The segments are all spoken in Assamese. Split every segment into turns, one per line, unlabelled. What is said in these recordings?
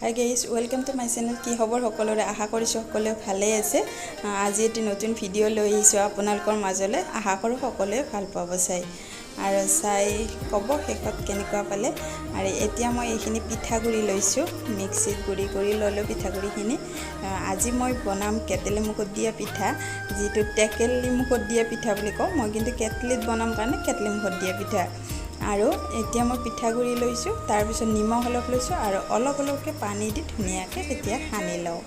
Hi guys, welcome to my channel. কি খবৰ সকলোৰে আশা কৰিছো সকলোৱে ভালে আছে। আজি এটি নতুন ভিডিও লৈ আহিছো আপোনালোকৰ মাজলে। আশা কৰো সকলোৱে ভাল পাব চাই। আৰু চাই কব শেষত কেনেকুৱা পালে। আৰু এতিয়া মই এইখিনি পিঠাগুৰি লৈছো, মিক্সিত গুৰি কৰি ললো পিঠাগুৰিখিনি। আজি মই বনাম কেটলি মুখত দিয়া পিঠা, যেটো টেকেলি মুখত দিয়া পিঠা বুলি কওঁ। মই কিন্তু কেটলিত বনাম কাৰণে কেটলি মুখত দিয়া পিঠা। আৰু এতিয়া মই পিঠাগুৰি লৈছো, তাৰ পিছত নিমখ অলপ লৈছো আৰু অলপকৈ পানী দি ধুনিয়াকে এতিয়া সানি লও।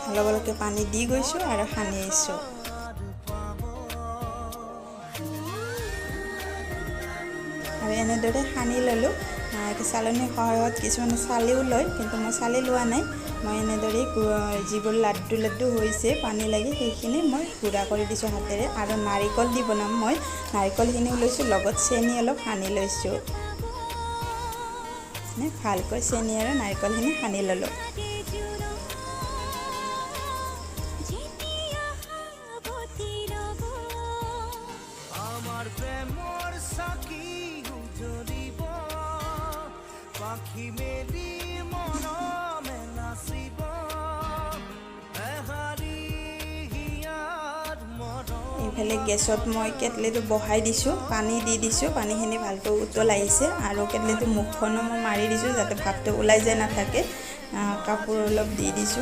অলপকৈ পানী দি গৈছো আৰু সানি আছো। আৰু এনেদৰে সানি ললো। চালনী সহায়ত কিছুমান চালিও লয়, কিন্তু মই চালি লোৱা নাই। মই এনেদৰে যিবোৰ লাড্ডু হৈছে পানী লাগি সেইখিনি মই গুড়া কৰি দিছো হাতেৰে। আৰু নাৰিকল দি বনাম মই। নাৰিকলখিনি লৈছো, লগত চেনি অলপ সানি লৈছো। ভালকৈ চেনি আৰু নাৰিকলখিনি সানি ললো। এইফালে গেছত মই কেটলিটো বহাই দিছো, পানী দি দিছো। পানীখিনি ভালকৈ উতল আহিছে আৰু কেটলিটো মুখখনো মই মাৰি দিছো যাতে ভাপটো ওলাই যায় নাথাকে। কাপোৰ অলপ দি দিছো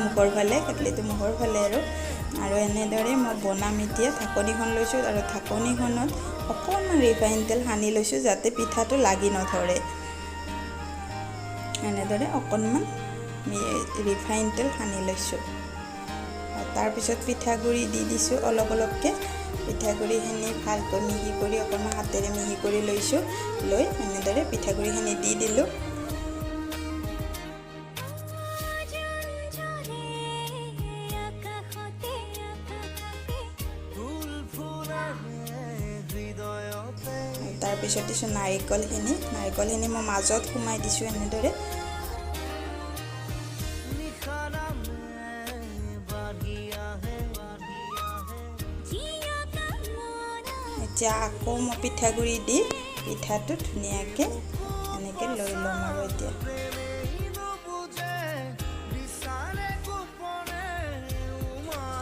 মুখৰ ফালে, কেটলিটো মুখৰ ফালে আৰু এনেদৰে মই বনাম। এতিয়া ঢাকনিখন লৈছো আৰু ঢাকনিখনত অকণমান ৰিফাইন তেল সানি লৈছো যাতে পিঠাটো লাগি নধৰে। এনেদৰে অকণমান ৰিফাইন তেল সানি লৈছো। তাৰ পিছত পিঠাগুৰি দি দিছো অলপকৈ। পিঠাগুৰিখিনি ভালকৈ মিহি কৰি অকণমান হাতেৰে মিহি কৰি লৈছো। লৈ এনেদৰে পিঠাগুৰিখিনি দি দিলো। তাৰ পিছত দিছো নাৰিকলখিনি মই মাজত সোমাই দিছো এনেদৰে। এতিয়া আকৌ মই পিঠাগুৰি দি পিঠাটো ধুনীয়াকৈ এনেকৈ লৈ ল'ম। আৰু এতিয়া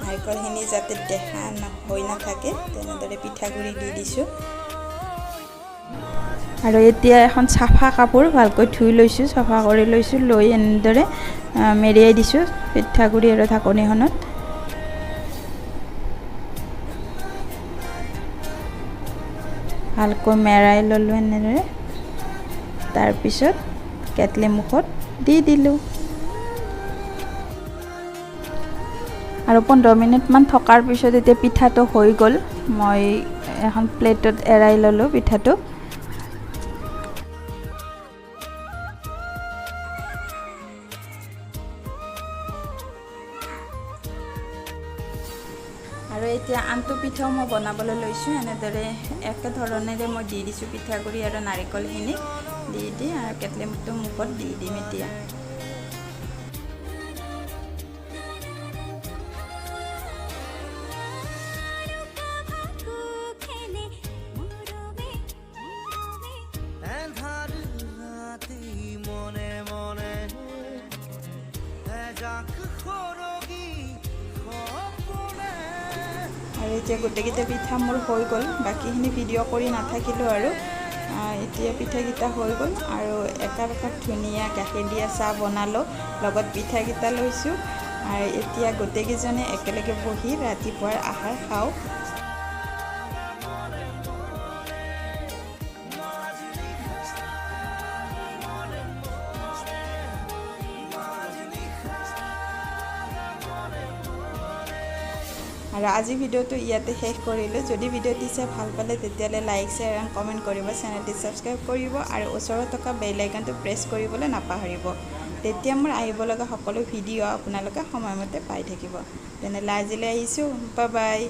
নাৰিকলখিনি যাতে দেখা হৈ নাথাকে তেনেদৰে পিঠাগুৰি দি দিছোঁ। আৰু এতিয়া এখন চাফা কাপোৰ ভালকৈ ধুই লৈছোঁ, চাফা কৰি লৈছোঁ। লৈ এনেদৰে মেৰিয়াই দিছোঁ পিঠাগুৰি আৰু ঢাকনিখনত। ভালকৈ মেৰাই ল'লোঁ এনেদৰে। তাৰপিছত কেটলি মুখত দি দিলোঁ। আৰু 15 মিনিটমান থকাৰ পিছত এতিয়া পিঠাটো হৈ গ'ল। মই এখন প্লেটত এৰাই ল'লোঁ পিঠাটো। আৰু এতিয়া আনটো পিঠাও মই বনাবলৈ লৈছোঁ। এনেদৰে একে ধৰণেৰে মই দি দিছোঁ পিঠাগুৰি আৰু নাৰিকলখিনি দি আৰু কেটলি মুখত দি দিম এতিয়া। আৰু এতিয়া গোটেইকেইটা পিঠা মোৰ হৈ গ'ল। বাকীখিনি ভিডিঅ' কৰি নাথাকিলোঁ আৰু এতিয়া পিঠাকেইটা হৈ গ'ল। আৰু একাপ ধুনীয়া গাখীৰ দিয়া চাহ বনালোঁ, লগত পিঠাকেইটা লৈছোঁ। আৰু এতিয়া গোটেইকেইজনে একেলগে বহি ৰাতিপুৱাৰ আহাৰ খাওঁ। আৰু আজি ভিডিঅ'টো ইয়াতে শেষ কৰিলোঁ। যদি ভিডিঅ'টি চাই ভাল পালে তেতিয়াহ'লে লাইক, শ্বেয়াৰ আৰু কমেণ্ট কৰিব। চেনেলটি ছাবস্ক্ৰাইব কৰিব আৰু ওচৰত থকা বেল আইকনটো প্ৰেছ কৰিবলৈ নাপাহৰিব। তেতিয়া মোৰ আহিব লগা সকলো ভিডিঅ' আপোনালোকে সময়মতে পাই থাকিব। তেনেহ'লে আজিলৈ আহিছোঁ, বাই বাই।